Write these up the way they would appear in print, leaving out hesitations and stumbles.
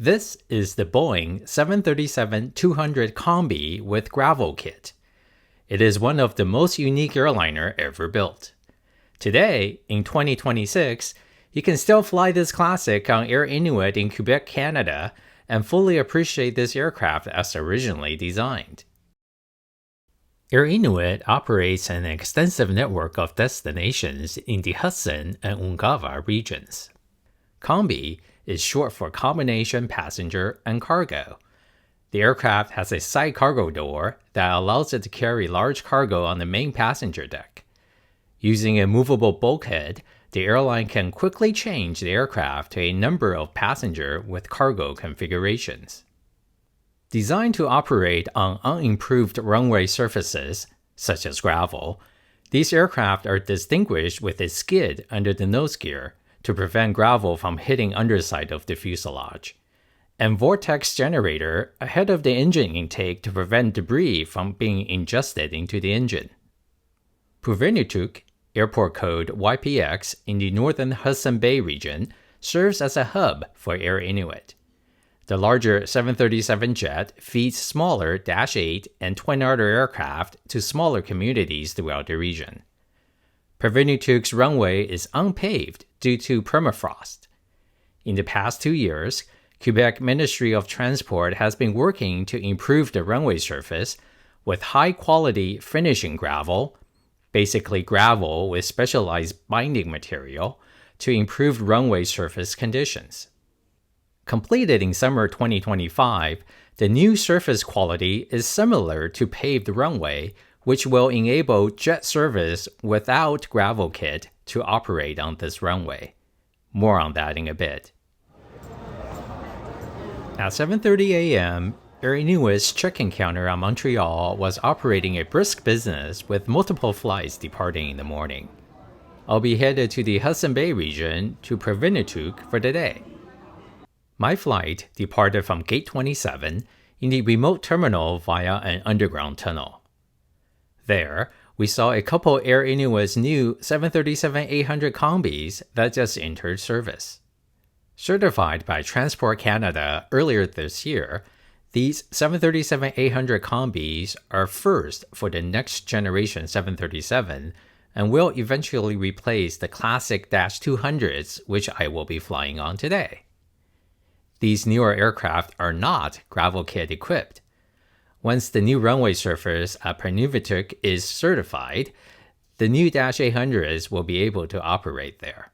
This is the Boeing 737-200 Combi with Gravel Kit. It is one of the most unique airliner ever built. Today, in 2026, you can still fly this classic on Air Inuit in Quebec, Canada, and fully appreciate this aircraft as originally designed. Air Inuit operates an extensive network of destinations in the Hudson and Ungava regions. Combi is short for Combination Passenger and Cargo. The aircraft has a side cargo door that allows it to carry large cargo on the main passenger deck. Using a movable bulkhead, the airline can quickly change the aircraft to a number of passenger with cargo configurations. Designed to operate on unimproved runway surfaces, such as gravel, these aircraft are distinguished with a skid under the nose gear to prevent gravel from hitting underside of the fuselage, and vortex generator ahead of the engine intake to prevent debris from being ingested into the engine. Puvirnituq, airport code YPX in the northern Hudson Bay region, serves as a hub for Air Inuit. The larger 737 jet feeds smaller Dash 8 and twin-otter aircraft to smaller communities throughout the region. Purvirnituq's runway is unpaved due to permafrost. In the past 2 years, Quebec Ministry of Transport has been working to improve the runway surface with high-quality finishing gravel, basically gravel with specialized binding material, to improve runway surface conditions. Completed in summer 2025, the new surface quality is similar to paved runway, which will enable jet service without gravel kit to operate on this runway. More on that in a bit. At 7:30 a.m., Air Inuit's check-in counter on Montreal was operating a brisk business with multiple flights departing in the morning. I'll be headed to the Hudson Bay region to Puvirnituq for the day. My flight departed from Gate 27 in the remote terminal via an underground tunnel. There, we saw a couple Air Inuit's new 737-800 Combis that just entered service. Certified by Transport Canada earlier this year, these 737-800 Combis are first for the next generation 737 and will eventually replace the classic Dash 200s which I will be flying on today. These newer aircraft are not gravel kit equipped. Once the new runway surface at Puvirnituq is certified, the new Dash 800s will be able to operate there.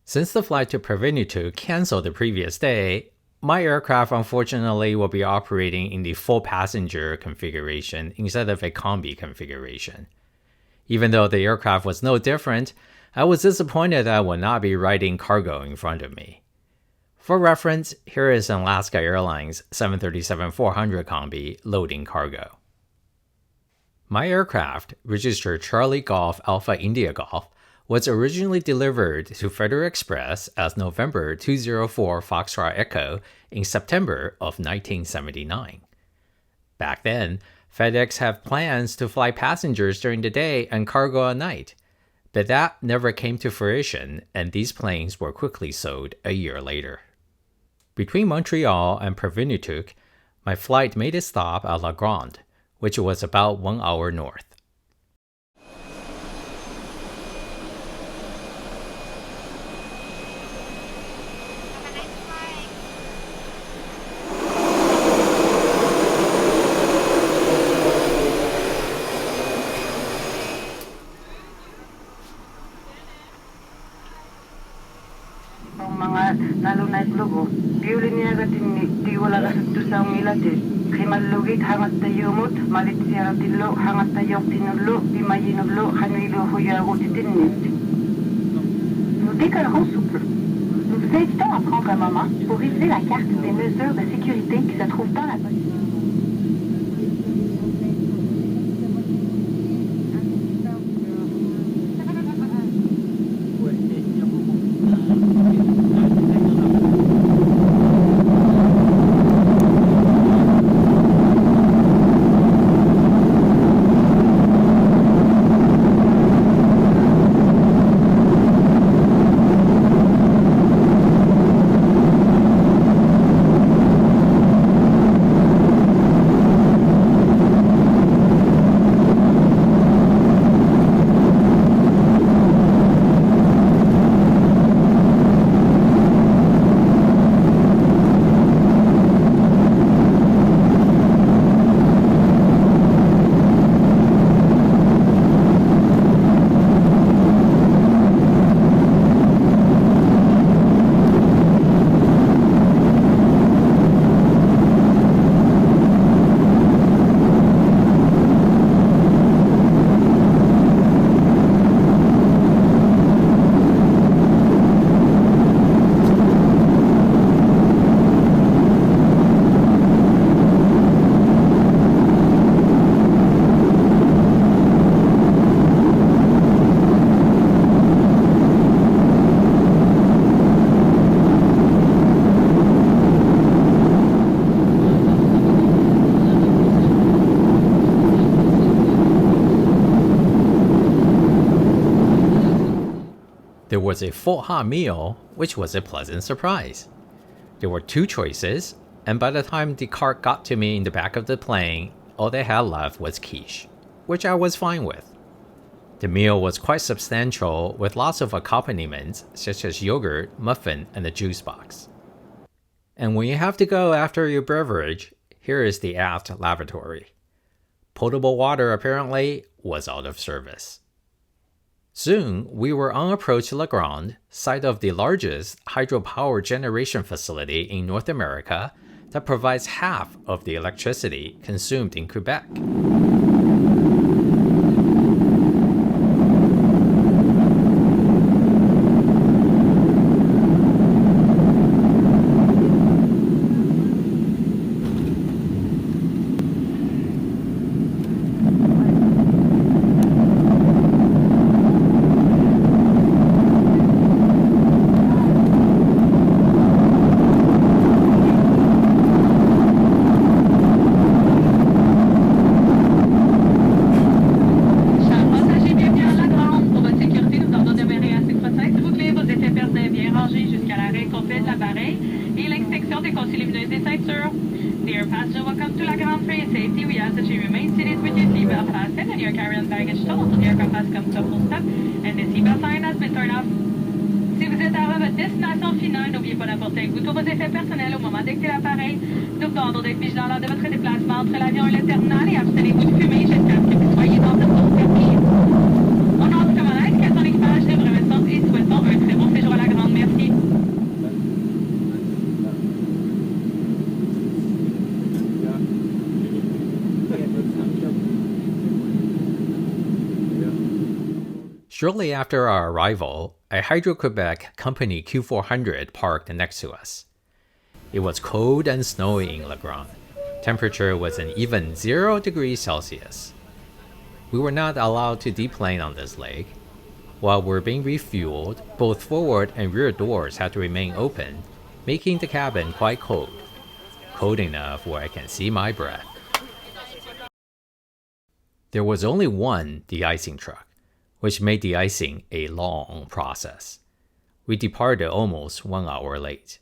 Since the flight to Puvirnituq canceled the previous day, my aircraft unfortunately will be operating in the full passenger configuration instead of a Combi configuration. Even though the aircraft was no different, I was disappointed that I would not be riding cargo in front of me. For reference, here is an Alaska Airlines 737-400 Combi loading cargo. My aircraft, registered Charlie Golf Alpha India Golf, was originally delivered to Federal Express as November 204 Foxtrot Echo in September of 1979. Back then, FedEx had plans to fly passengers during the day and cargo at night, but that never came to fruition, and these planes were quickly sold a year later. Between Montreal and Puvirnituq, my flight made a stop at La Grande, which was about 1 hour north. Khimallugit hangatta yumut malitsiaratillo hangatta yoqtinullo imayinullo hanilo huyagotitinit. Nous décollerons sous peu. Nous vous invitons à prendre un moment pour réviser la carte des mesures de sécurité qui se trouvent dans la police. was a full hot meal, which was a pleasant surprise. There were two choices, and by the time the cart got to me in the back of the plane, all they had left was quiche, which I was fine with. The meal was quite substantial with lots of accompaniments such as yogurt, muffin, and a juice box. And when you have to go after your beverage, here is the aft lavatory. Potable water apparently was out of service. Soon, we were on approach to La Grande, site of the largest hydropower generation facility in North America that provides half of the electricity consumed in Quebec. Dear passenger, welcome to La Grande for your safety. We ask that you remain seated with your seatbelt fastened and your carry-on baggage stowed until the aircraft has come to a full stop and the seatbelt sign has been turned off. Si vous êtes à votre destination finale, n'oubliez pas d'apporter avec vous tous vos effets personnels au moment d'écouter l'appareil. Nous vous demandons d'être vigilants lors de votre déplacement entre l'avion et le terminal et abstenez-vous de fumer jusqu'à ce que vous soyez dans cette zone fermée. Au nom du commandant, indication d'équipage de remercions et souhaitons un très bon séjour à La Grande. Merci. Shortly after our arrival, a Hydro-Quebec Company Q400 parked next to us. It was cold and snowy in La Grande. Temperature was an even 0 degrees Celsius. We were not allowed to deplane on this leg. While we're being refueled, both forward and rear doors had to remain open, making the cabin quite cold. Cold enough where I can see my breath. There was only one de-icing truck, which made de-icing a long process. We departed almost 1 hour late.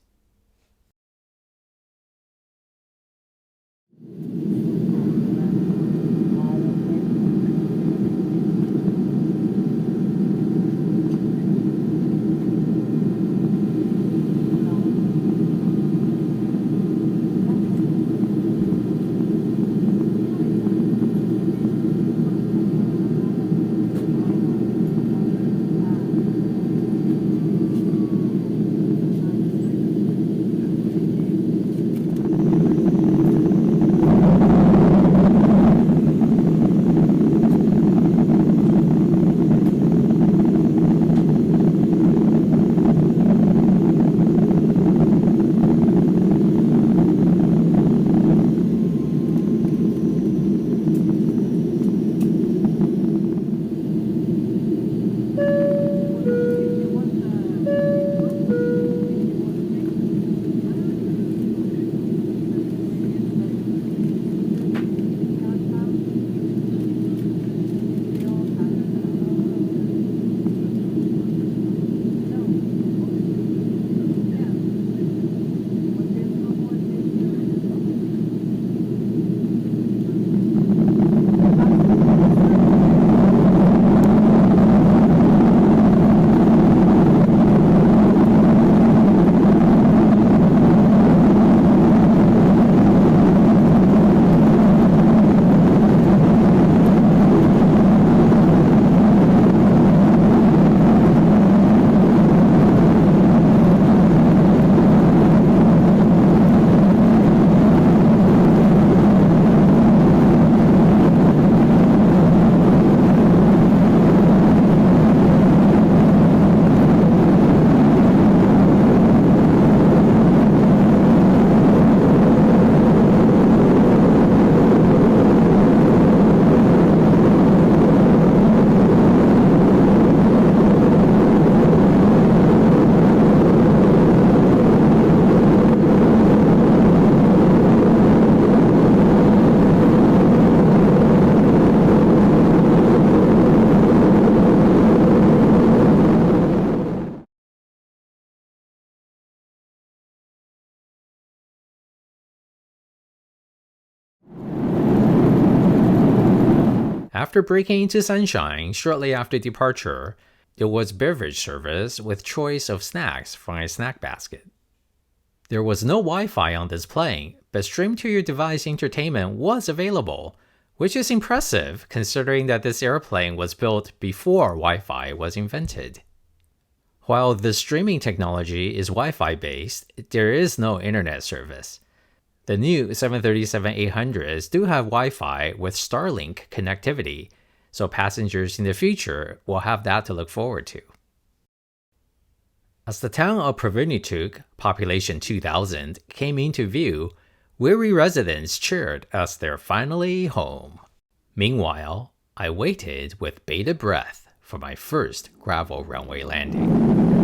After breaking into sunshine shortly after departure, it was beverage service with choice of snacks from a snack basket. There was no Wi-Fi on this plane, but stream-to-your-device entertainment was available, which is impressive considering that this airplane was built before Wi-Fi was invented. While the streaming technology is Wi-Fi based, there is no internet service. The new 737-800s do have Wi-Fi with Starlink connectivity, so passengers in the future will have that to look forward to. As the town of Puvirnituq, population 2,000, came into view, weary residents cheered as they're finally home. Meanwhile, I waited with bated breath for my first gravel runway landing.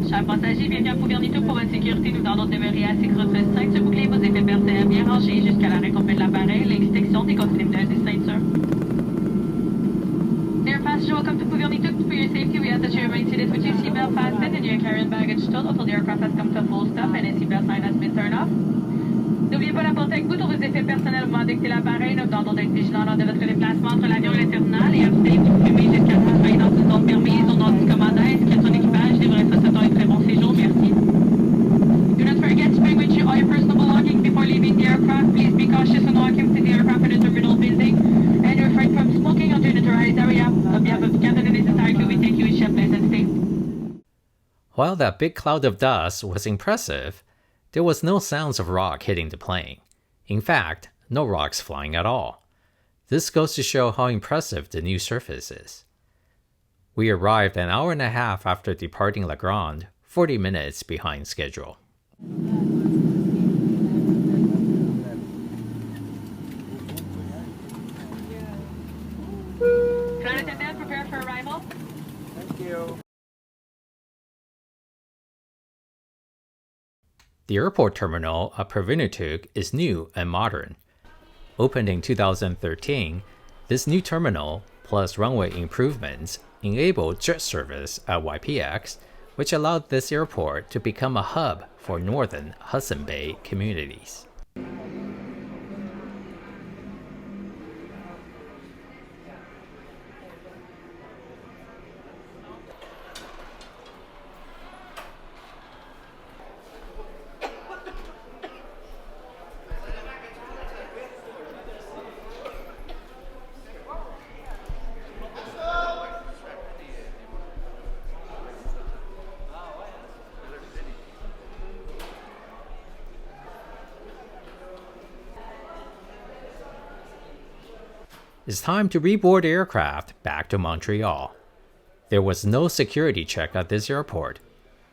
Chers passagers, bienvenue à Puvirnituq. Pour votre sécurité, nous tentons de demeurer assez croche de ceinture bouclée, vos effets personnels bien rangés jusqu'à l'arrêt complet de l'appareil, l'extinction des continuités des ceintures. Dear passenger, welcome to Puvirnituq. For your safety, we ask that you remain seated with your seatbelt fastened and your carry-on baggage stowed until the aircraft has come to a full stop and a seatbelt sign has been turned off. N'oubliez pas d'apporter avec vous tous vos effets personnels au moment d'écouter l'appareil. Nous tentons d'être vigilants lors de votre déplacement entre l'avion et le terminal et abstenez-vous de fumer jusqu'à ce que vous soyez dans une zone permise. Au nom du commandant ainsi que son équipage, livrez ça, souhaitons un très bon séjour. Merci. Do not forget to bring with you all your personal belongings before leaving the aircraft. Please be cautious when walking to the aircraft in the terminal building and refrain from smoking on the unauthorized area. On behalf of Captain and his entire crew, we thank you and wish you a pleasant stay. While that big cloud of dust was impressive, there was no sounds of rock hitting the plane. In fact, no rocks flying at all. This goes to show how impressive the new surface is. We arrived an hour and a half after departing La Grande, 40 minutes behind schedule. Flight attendant, prepare for arrival. Thank you. The airport terminal at Purvirnituq is new and modern. Opened in 2013, this new terminal, plus runway improvements, enabled jet service at YPX, which allowed this airport to become a hub for northern Hudson Bay communities. It's time to reboard the aircraft back to Montreal. There was no security check at this airport.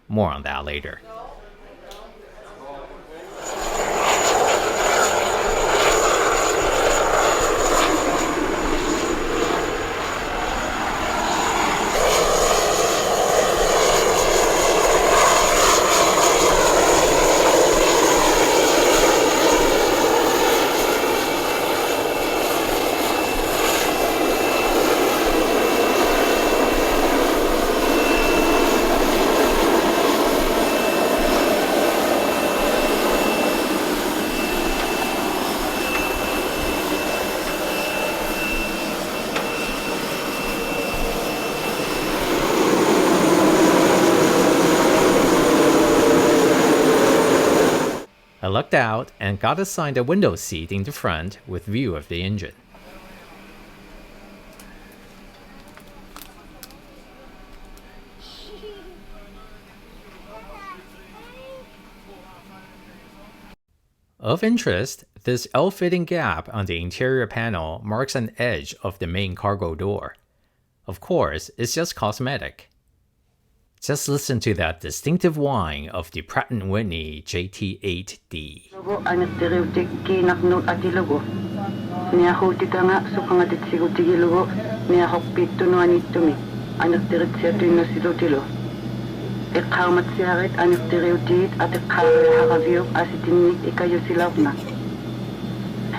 More on that later. lucked out and got assigned a window seat in the front with view of the engine. Of interest, this ill-fitting gap on the interior panel marks an edge of the main cargo door. Of course, it's just cosmetic. Just listen to that distinctive whine of the Pratt & Whitney JT8D.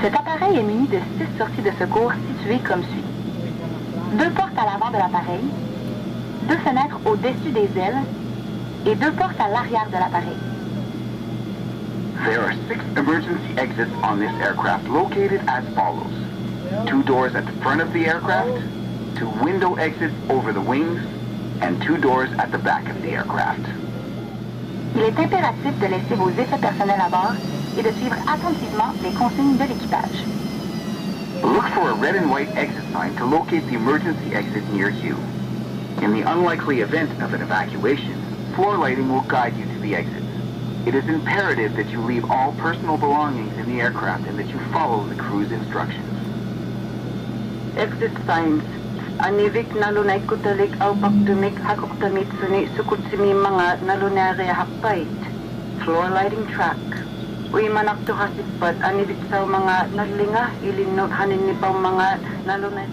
Cet appareil est muni de 6 sorties de secours situées comme suit. 2 portes à l'avant de l'appareil, 2 fenêtres au-dessus des ailes et 2 portes à l'arrière de l'appareil. There are 6 emergency exits on this aircraft located as follows. 2 doors at the front of the aircraft, 2 window exits over the wings, and 2 doors at the back of the aircraft. Il est impératif de laisser vos effets personnels à bord et de suivre attentivement les consignes de l'équipage. Look for a red and white exit sign to locate the emergency exit near you. In the unlikely event of an evacuation, floor lighting will guide you to the exits. It is imperative that you leave all personal belongings in the aircraft and that you follow the crew's instructions. Exit signs. Anivik nalunay kutalik au pagdumik hakuktamit suni sukutsimi mga nalunari hakpait. Floor lighting track. Uy manak to hasipad anivik sa mga nalinga ilinot hanin ni pa mga nalunay.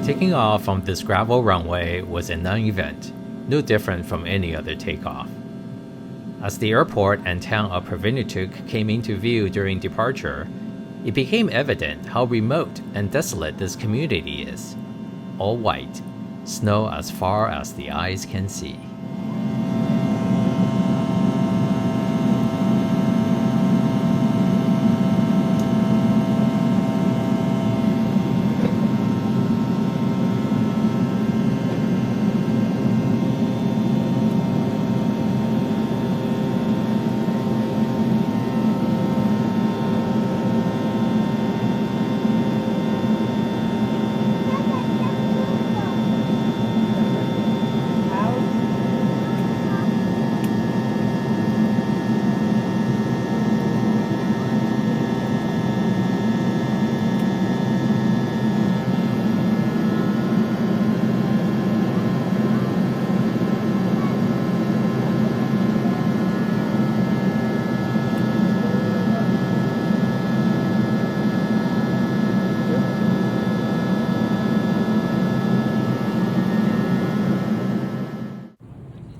Taking off from this gravel runway was a non-event, no different from any other takeoff. As the airport and town of Puvirnituq came into view during departure, it became evident how remote and desolate this community is. All white, snow as far as the eyes can see.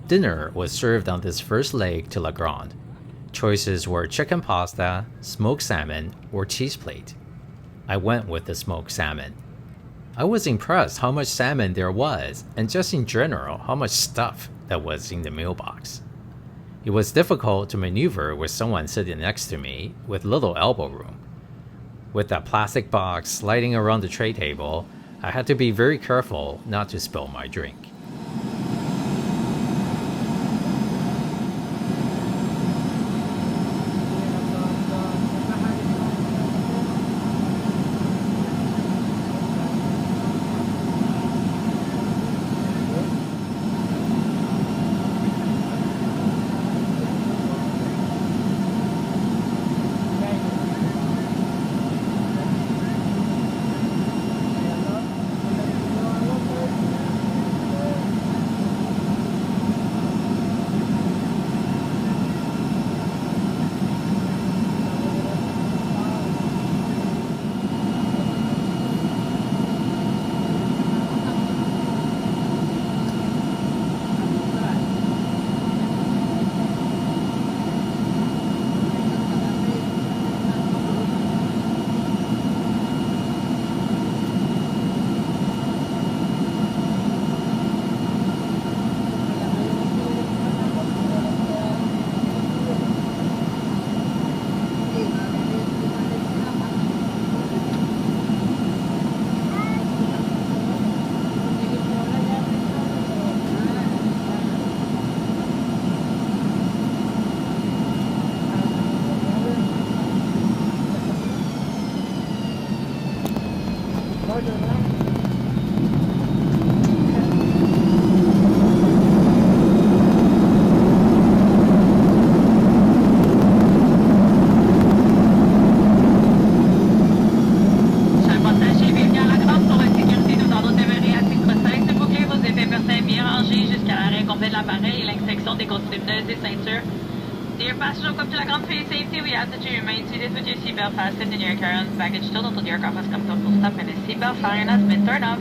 Dinner was served on this first leg to La Grande. Choices were chicken pasta, smoked salmon, or cheese plate. I went with the smoked salmon. I was impressed how much salmon there was, and just in general how much stuff that was in the meal box. It was difficult to maneuver with someone sitting next to me with little elbow room. With that plastic box sliding around the tray table, I had to be very careful not to spill my drink. Fasten in your carry-on baggage still until the aircraft has come to a full stop and the seatbelt siren has been turned off.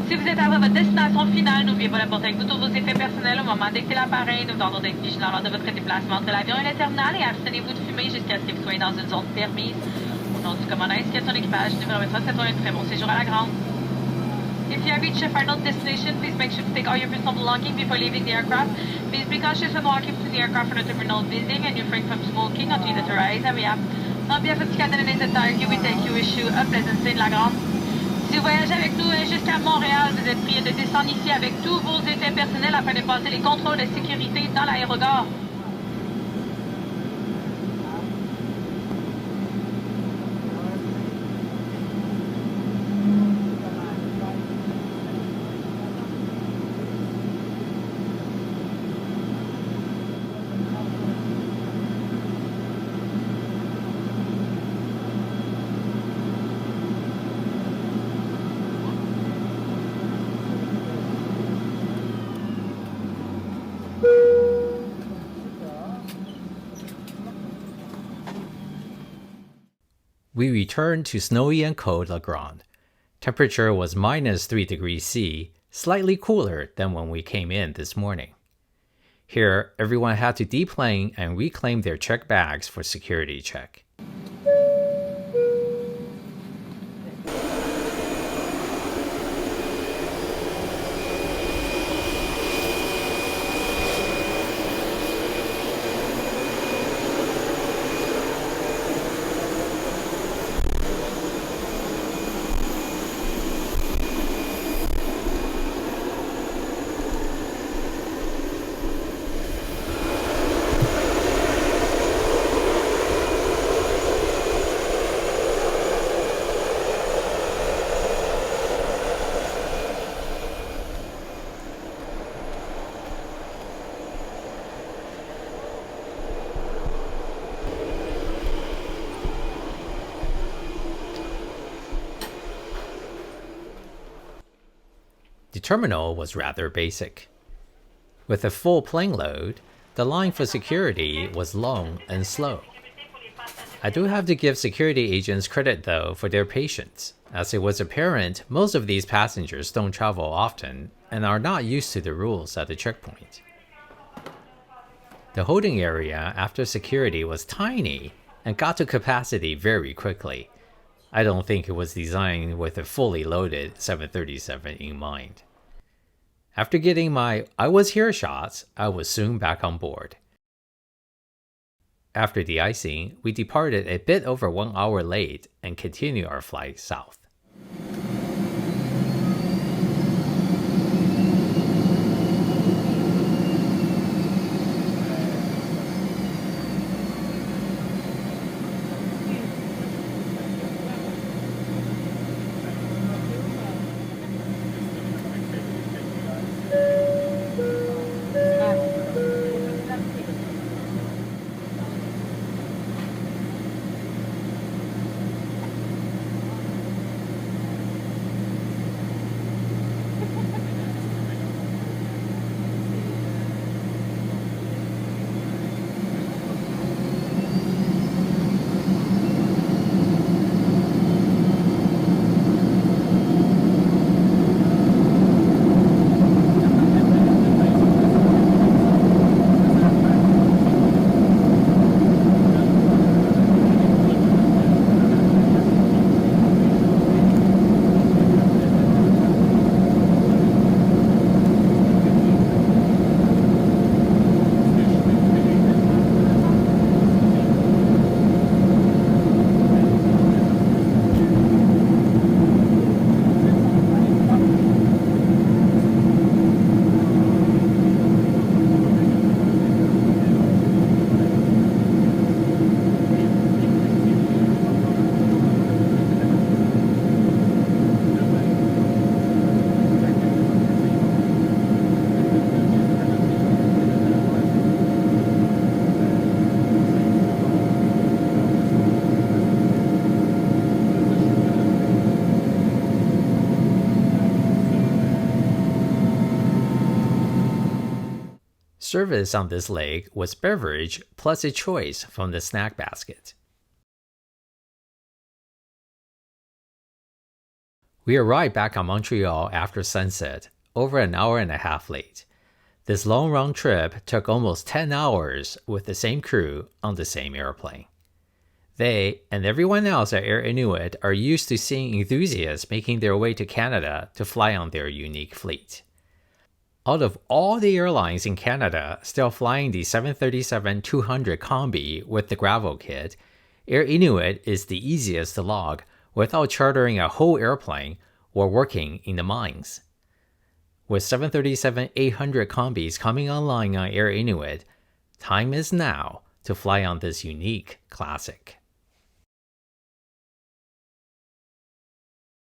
Si vous êtes arrivé à votre destination finale, n'oubliez pas d'apporter avec vous tous vos effets personnels au moment d'écouter l'appareil. Nous vous demandons d'être vigilants lors de votre déplacement entre l'avion et le terminal et abstenez-vous de fumer jusqu'à ce que vous soyez dans une zone permise. Au nom du commandant ainsi qu'à son équipage, numéro 23, c'est un très bon séjour à La Grande. If you have reached your final destination, please make sure to take all your personal belongings before leaving the aircraft. Please be cautious when walking through the aircraft for the terminal building and refrain from smoking until the authorized area. On behalf of the captain and his entire crew, we thank you, wish you a pleasant stay in La Grande. Si vous voyagez avec nous jusqu'à Montréal, vous êtes priés de descendre ici avec tous vos effets personnels afin de passer les contrôles de sécurité dans l'aérogare. We returned to snowy and cold La Grande. Temperature was -3 degrees C, slightly cooler than when we came in this morning. Here, everyone had to deplane and reclaim their checked bags for security check. The terminal was rather basic. With a full plane load, the line for security was long and slow. I do have to give security agents credit though for their patience, as it was apparent most of these passengers don't travel often and are not used to the rules at the checkpoint. The holding area after security was tiny and got to capacity very quickly. I don't think it was designed with a fully loaded 737 in mind. After getting my I was here shots, I was soon back on board. After de-icing, we departed a bit over 1 hour late and continued our flight south. Service on this leg was beverage plus a choice from the snack basket. We arrived back on Montreal after sunset, over an hour and a half late. This long round trip took almost 10 hours with the same crew on the same airplane. They and everyone else at Air Inuit are used to seeing enthusiasts making their way to Canada to fly on their unique fleet. Out of all the airlines in Canada still flying the 737-200 Combi with the Gravel Kit, Air Inuit is the easiest to log without chartering a whole airplane or working in the mines. With 737-800 Combis coming online on Air Inuit, time is now to fly on this unique classic.